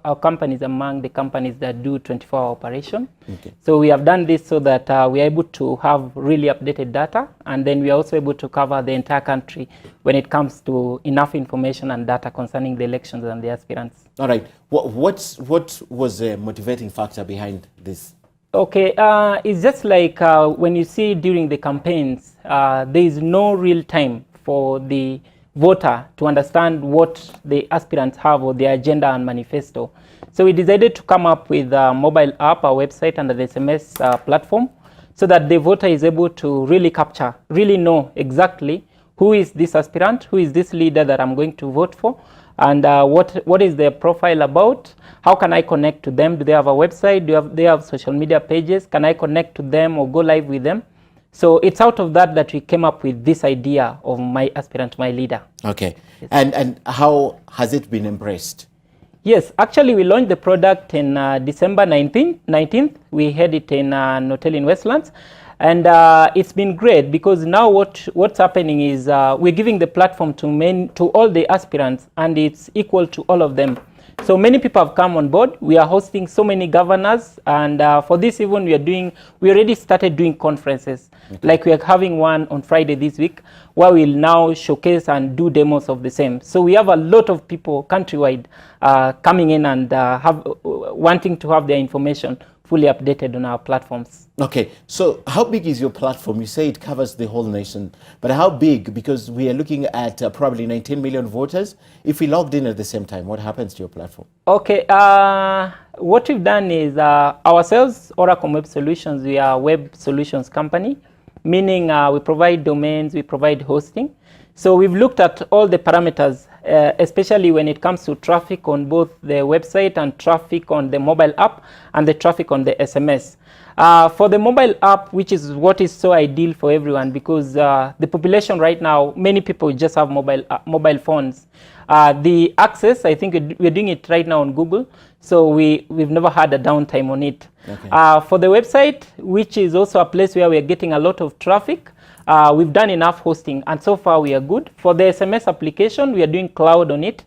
our company is among the companies that do 24-hour operation. Okay. So we have done this so that we are able to have really updated data, and then we are also able to cover the entire country when it comes to enough information and data concerning the elections and the aspirants. All right. What was the motivating factor behind this? Okay, it's just like when you see during the campaigns, there is no real time for the voter to understand what the aspirants have or their agenda and manifesto. So we decided to come up with a mobile app, our website, and the SMS platform, so that the voter is able to really capture, really know exactly who is this aspirant, who is this leader that I'm going to vote for, and what is their profile about. How can I connect to them? Do they have a website? Do they have social media pages? Can I connect to them or go live with them? So it's out of that we came up with this idea of My Aspirant, My Leader. Okay. Yes. And how has it been embraced? Yes, actually we launched the product in December 19th. We had it in an hotel in Westlands. And it's been great because now what's happening is we're giving the platform to all the aspirants, and it's equal to all of them. So many people have come on board. We are hosting so many governors, and for this even we already started doing conferences. Okay. Like we are having one on Friday this week, where we'll now showcase and do demos of the same. So we have a lot of people countrywide coming in and wanting to have their information fully updated on our platforms. Okay, so how big is your platform? You say it covers the whole nation, but how big? Because we are looking at probably 19 million voters. If we logged in at the same time, what happens to your platform? Okay, what we've done is ourselves, Oracom Web Solutions, we are a web solutions company, meaning we provide domains, we provide hosting. So we've looked at all the parameters, especially when it comes to traffic on both the website and traffic on the mobile app and the traffic on the SMS. For the mobile app, which is what is so ideal for everyone, because the population right now, many people just have mobile phones. The access, I think we're doing it right now on Google, so we've never had a downtime on it. Okay. For the website, which is also a place where we're getting a lot of traffic, we've done enough hosting, and so far we are good. For the SMS application, we are doing cloud on it,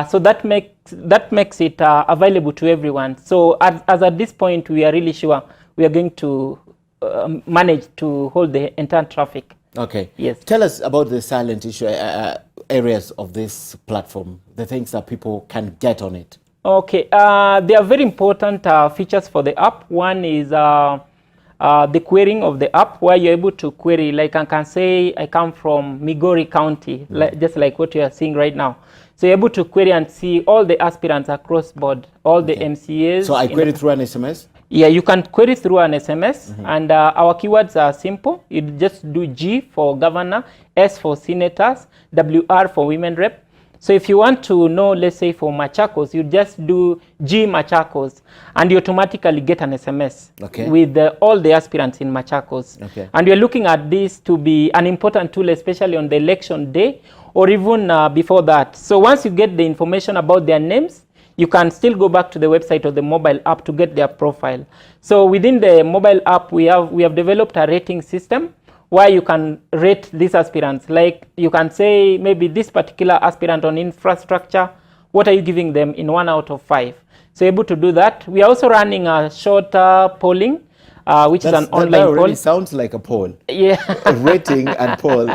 so that makes it available to everyone. So as at this point, we are really sure we are going to manage to hold the entire traffic. Okay. Yes. Tell us about the silent issue areas of this platform, the things that people can get on it. Okay. There are very important features for the app. One is the querying of the app, where you're able to query, like I can say I come from Migori County, just like what you are seeing right now. So you're able to query and see all the aspirants across board, all the MCAs. So I query through an SMS? Yeah, you can query through an SMS, and our keywords are simple. You just do G for governor, S for senators, WR for women rep. So if you want to know, let's say for Machakos, you just do G Machakos, and you automatically get an SMS with all the aspirants in Machakos. Okay. And we're looking at this to be an important tool, especially on the election day, or even before that. So once you get the information about their names, you can still go back to the website or the mobile app to get their profile. So within the mobile app, we have developed a rating system where you can rate these aspirants. Like you can say maybe this particular aspirant on infrastructure, what are you giving them in 1 out of 5? So able to do that. We are also running a short polling, which is an online that poll. Already sounds like a poll. Yeah. A rating and poll.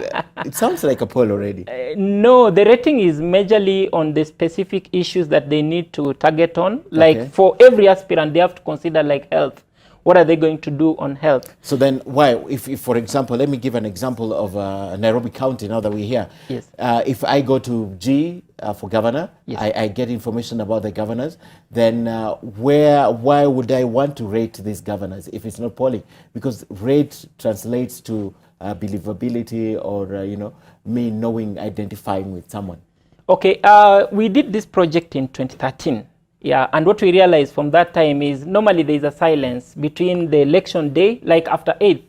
It sounds like a poll already. No, the rating is majorly on the specific issues that they need to target on. Like for every aspirant, they have to consider like health. What are they going to do on health? So then why, if for example, let me give an example of Nairobi County now that we're here. Yes. If I go to G for governor, yes. I get information about the governors, then why would I want to rate these governors if it's not polling? Because rate translates to believability or, me knowing, identifying with someone. Okay, we did this project in 2013. Yeah, and what we realized from that time is normally there is a silence between the election day, like after 8th.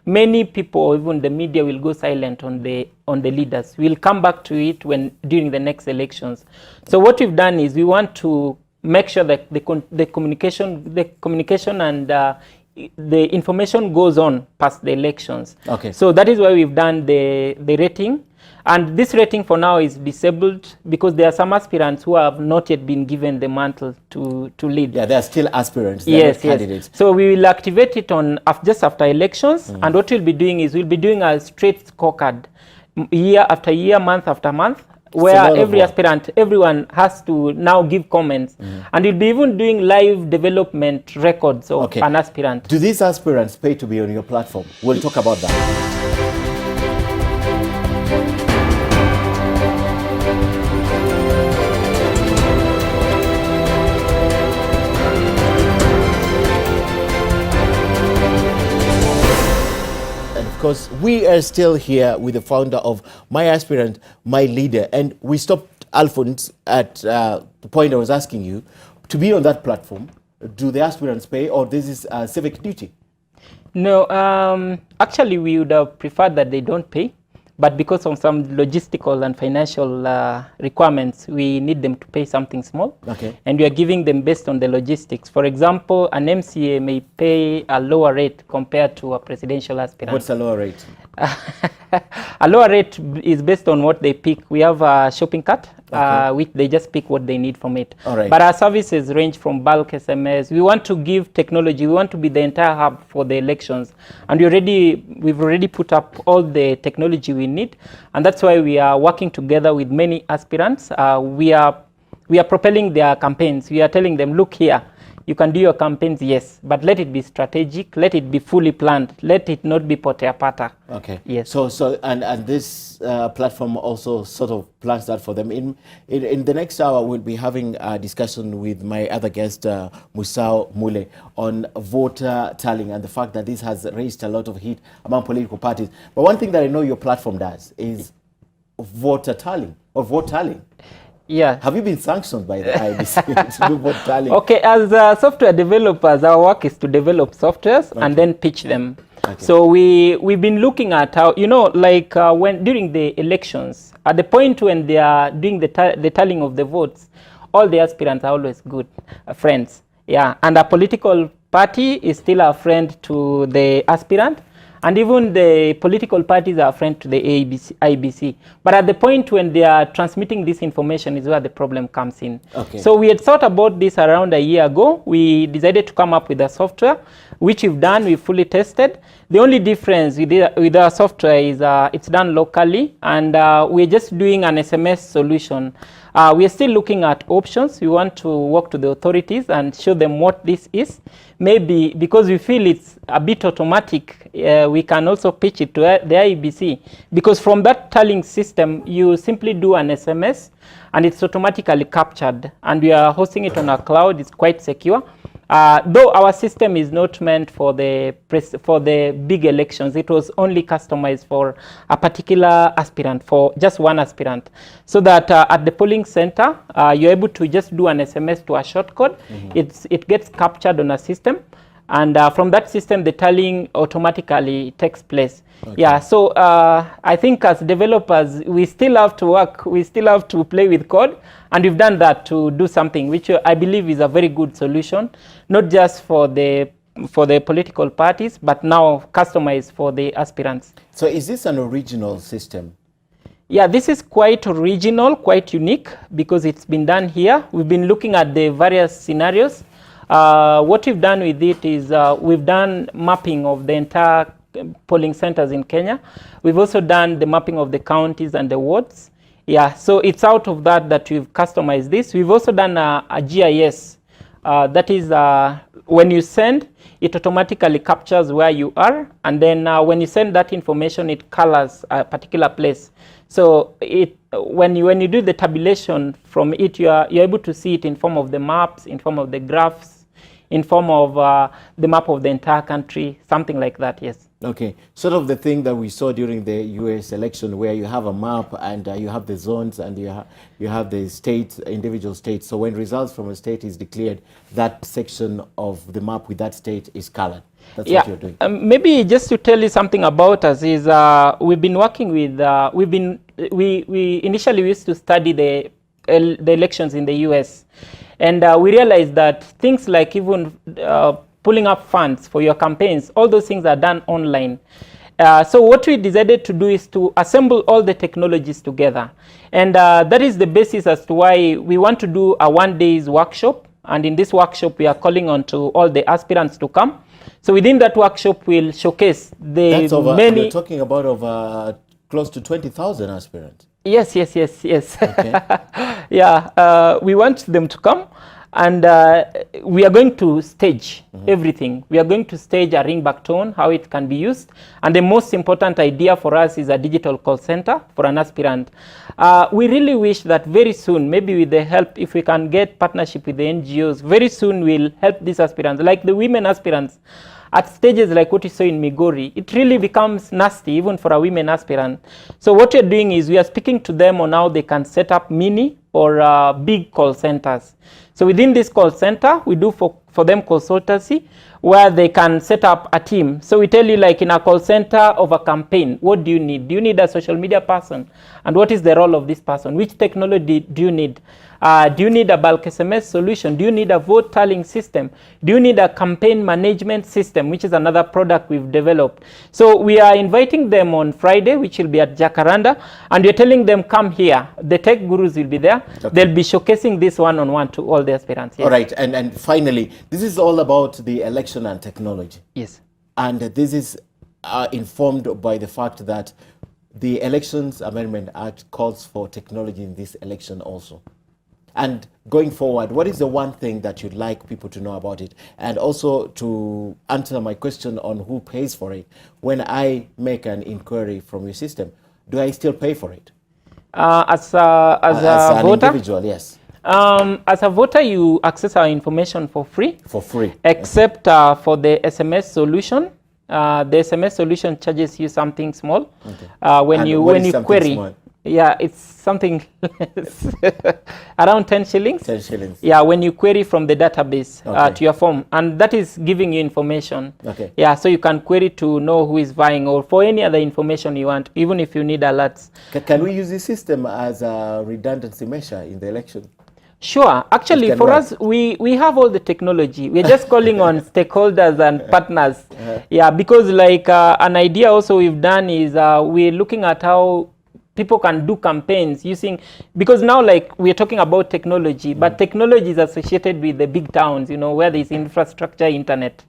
Many people, even the media, will go silent on the leaders. We'll come back to it during the next elections. So what we've done is we want to make sure that the communication and the information goes on past the elections. Okay. So that is why we've done the rating. And this rating for now is disabled because there are some aspirants who have not yet been given the mantle to lead. Yeah, they are still aspirants. Yes, candidates. So we will activate it on just after elections. And what we'll be doing is we'll be doing a straight scorecard year after year, month after month, where every aspirant, everyone has to now give comments. And we'll be even doing live development records of an aspirant. Do these aspirants pay to be on your platform? We'll talk about that. Because we are still here with the founder of My Aspirant, My Leader. And we stopped Alphonse at the point I was asking you. To be on that platform, do the aspirants pay, or this is a civic duty? No, actually we would have preferred that they don't pay. But because of some logistical and financial requirements, we need them to pay something small. And we are giving them based on the logistics. For example, an MCA may pay a lower rate compared to a presidential aspirant. What's a lower rate? A lower rate is based on what they pick. We have a shopping cart, which they just pick what they need from it. But our services range from bulk SMS. We want to give technology. We want to be the entire hub for the elections. And we've already put up all the technology we need. And that's why we are working together with many aspirants. We are propelling their campaigns. We are telling them, look here, you can do your campaigns, yes, but let it be strategic, let it be fully planned, let it not be potea-pata. Yes. So and this platform also sort of plans that for them. In the next hour, we'll be having a discussion with my other guest, Musao Mule, on voter tallying and the fact that this has raised a lot of heat among political parties. But one thing that I know your platform does is voter tallying or vote tallying. Yeah. Have you been sanctioned by the IBC to do vote tallying? Okay, as software developers, our work is to develop softwares and then pitch them. So we've been looking at how, like when during the elections, at the point when they are doing the tallying of the votes, all the aspirants are always good friends. Yeah, and a political party is still a friend to the aspirant. And even the political parties are a friend to the IBC. But at the point when they are transmitting this information is where the problem comes in. So we had thought about this around a year ago. We decided to come up with a software, which we've done, we've fully tested. The only difference with our software is it's done locally, and we're just doing an SMS solution. We are still looking at options. We want to work to the authorities and show them what this is. Maybe because we feel it's a bit automatic, we can also pitch it to the IBC. Because from that tallying system, you simply do an SMS and it's automatically captured. And we are hosting it on our cloud. It's quite secure. Though our system is not meant for the big elections, it was only customized for a particular aspirant, for just one aspirant, so that at the polling center, you're able to just do an SMS to a short code. It gets captured on a system, and from that system, the tallying automatically takes place. Yeah, so I think as developers, we still have to work, we still have to play with code, and we've done that to do something which I believe is a very good solution, not just for the political parties, but now customized for the aspirants. So is this an original system? Yeah, this is quite original, quite unique, because it's been done here. We've been looking at the various scenarios. What we've done with it is we've done mapping of the entire polling centers in Kenya. We've also done the mapping of the counties and the wards. Yeah, so it's out of that we've customized this. We've also done a GIS. That is when you send, it automatically captures where you are, and then when you send that information, it colors a particular place. So when you do the tabulation from it, you're able to see it in form of the maps, in form of the graphs, in form of the map of the entire country, something like that, yes. Okay, sort of the thing that we saw during the US election, where you have a map and you have the zones and you have the states, individual states. So when results from a state is declared, that section of the map with that state is colored. That's what you're doing. Maybe just to tell you something about us is we've been working with, we initially used to study the elections in the US. And we realized that things like even pulling up funds for your campaigns, all those things are done online. So what we decided to do is to assemble all the technologies together. And that is the basis as to why we want to do a 1-day workshop. And in this workshop, we are calling on to all the aspirants to come. So within that workshop, we'll showcase the That's over, many... We're talking about over close to 20,000 aspirants. Yes. Okay. Yeah, we want them to come. And we are going to stage everything. We are going to stage a ringback tone, how it can be used. And the most important idea for us is a digital call center for an aspirant. We really wish that very soon, maybe with the help, if we can get partnership with the NGOs, very soon we'll help these aspirants, like the women aspirants. At stages like what you saw in Migori, it really becomes nasty even for a women aspirant. So what we're doing is we are speaking to them on how they can set up mini or big call centers. So within this call center, we do for them consultancy where they can set up a team. So we tell you, like in a call center of a campaign, what do you need? Do you need a social media person? And what is the role of this person? Which technology do you need? Do you need a bulk SMS solution? Do you need a vote tallying system? Do you need a campaign management system, which is another product we've developed? So we are inviting them on Friday, which will be at Jacaranda, and we're telling them, come here. The tech gurus will be there. Okay. They'll be showcasing this one-on-one to all the aspirants. Yes. All right, and finally, this is all about the election and technology. Yes. And this is informed by the fact that the Elections Amendment Act calls for technology in this election also. And going forward, what is the one thing that you'd like people to know about it? And also to answer my question on who pays for it, when I make an inquiry from your system, do I still pay for it? As a voter? Individual, yes. As a voter, you access our information for free. For free. Except for the SMS solution. The SMS solution charges you something small. Okay. When you query. Small? Yeah, it's something around 10 shillings. 10 shillings. Yeah, when you query from the database to your form. And that is giving you information. Okay. Yeah, so you can query to know who is buying or for any other information you want, even if you need alerts. Can we use this system as a redundancy measure in the election? Sure. Actually, for us, we have all the technology. We're just calling on stakeholders and partners. Yeah, because like an idea also we've done is we're looking at how people can do campaigns using, because now like we're talking about technology, but technology is associated with the big towns, you know, where there's infrastructure, internet.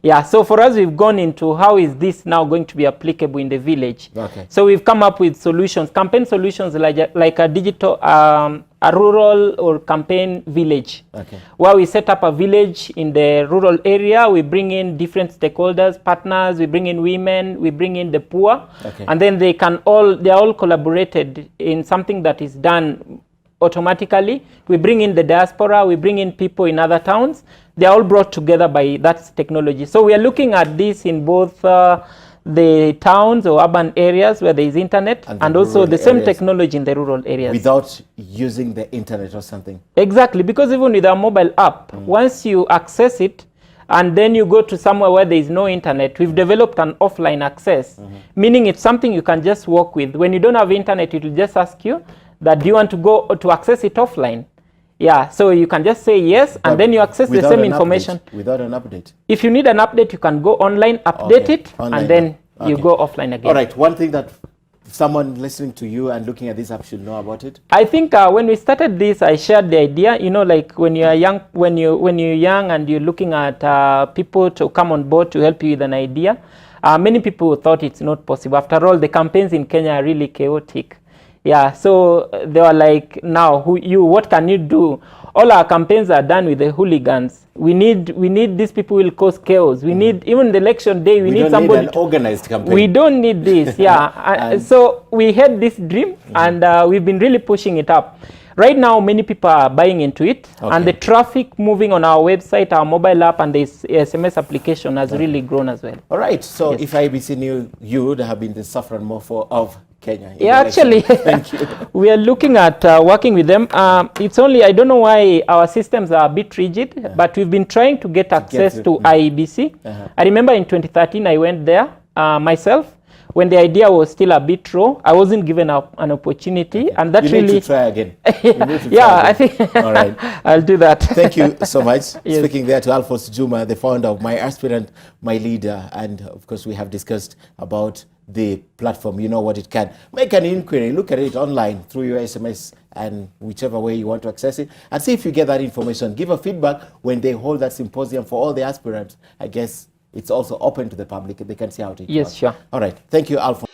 Yeah, so for us, we've gone into how is this now going to be applicable in the village. Okay. So we've come up with solutions, campaign solutions like a digital, a rural or campaign village. Okay. Where we set up a village in the rural area, we bring in different stakeholders, partners, we bring in women, we bring in the poor, and then they're all collaborated in something that is done automatically. We bring in the diaspora, we bring in people in other towns. They are all brought together by that technology. So we are looking at this in both the towns or urban areas where there is internet and also the same technology in the rural areas. Without using the internet or something? Exactly, because even with our mobile app, once you access it and then you go to somewhere where there is no internet, we've developed an offline access, meaning it's something you can just walk with. When you don't have internet, it will just ask you that do you want to go to access it offline? Yeah, so you can just say yes, and then you access the same information. Without an update? If you need an update, you can go online, update it, and then you go offline again. All right, one thing that someone listening to you and looking at this app should know about it? I think when we started this, I shared the idea, you know, like when you're young, when you're young and you're looking at people to come on board to help you with an idea, many people thought it's not possible. After all, the campaigns in Kenya are really chaotic. Yeah, so they were like, now what can you do? All our campaigns are done with the hooligans. We need these people will cause chaos. We need, even the election day, we need somebody. Need an organized campaign. We don't need this, yeah. So we had this dream and we've been really pushing it up. Right now, many people are buying into it, and the traffic moving on our website, our mobile app, and the SMS application has really grown as well. All right, so if IBC knew you would have been the saffron morpho of Kenya. Yeah, actually, thank you. We are looking at working with them. It's only, I don't know why our systems are a bit rigid, but we've been trying to get access to IEBC. I remember in 2013, I went there myself. When the idea was still a bit raw, I wasn't given an opportunity, and that you need to try again. I think all right. I'll do that. Thank you so much. Speaking there to Alphonse Juma, the founder of My Aspirant, My Leader, and of course we have discussed about the platform, you know what it can. Make an inquiry, look at it online through your SMS and whichever way you want to access it, and see if you get that information. Give a feedback when they hold that symposium for all the aspirants. I guess it's also open to the public. They can see how it works. Yes, sure. All right. Thank you, Alphonse.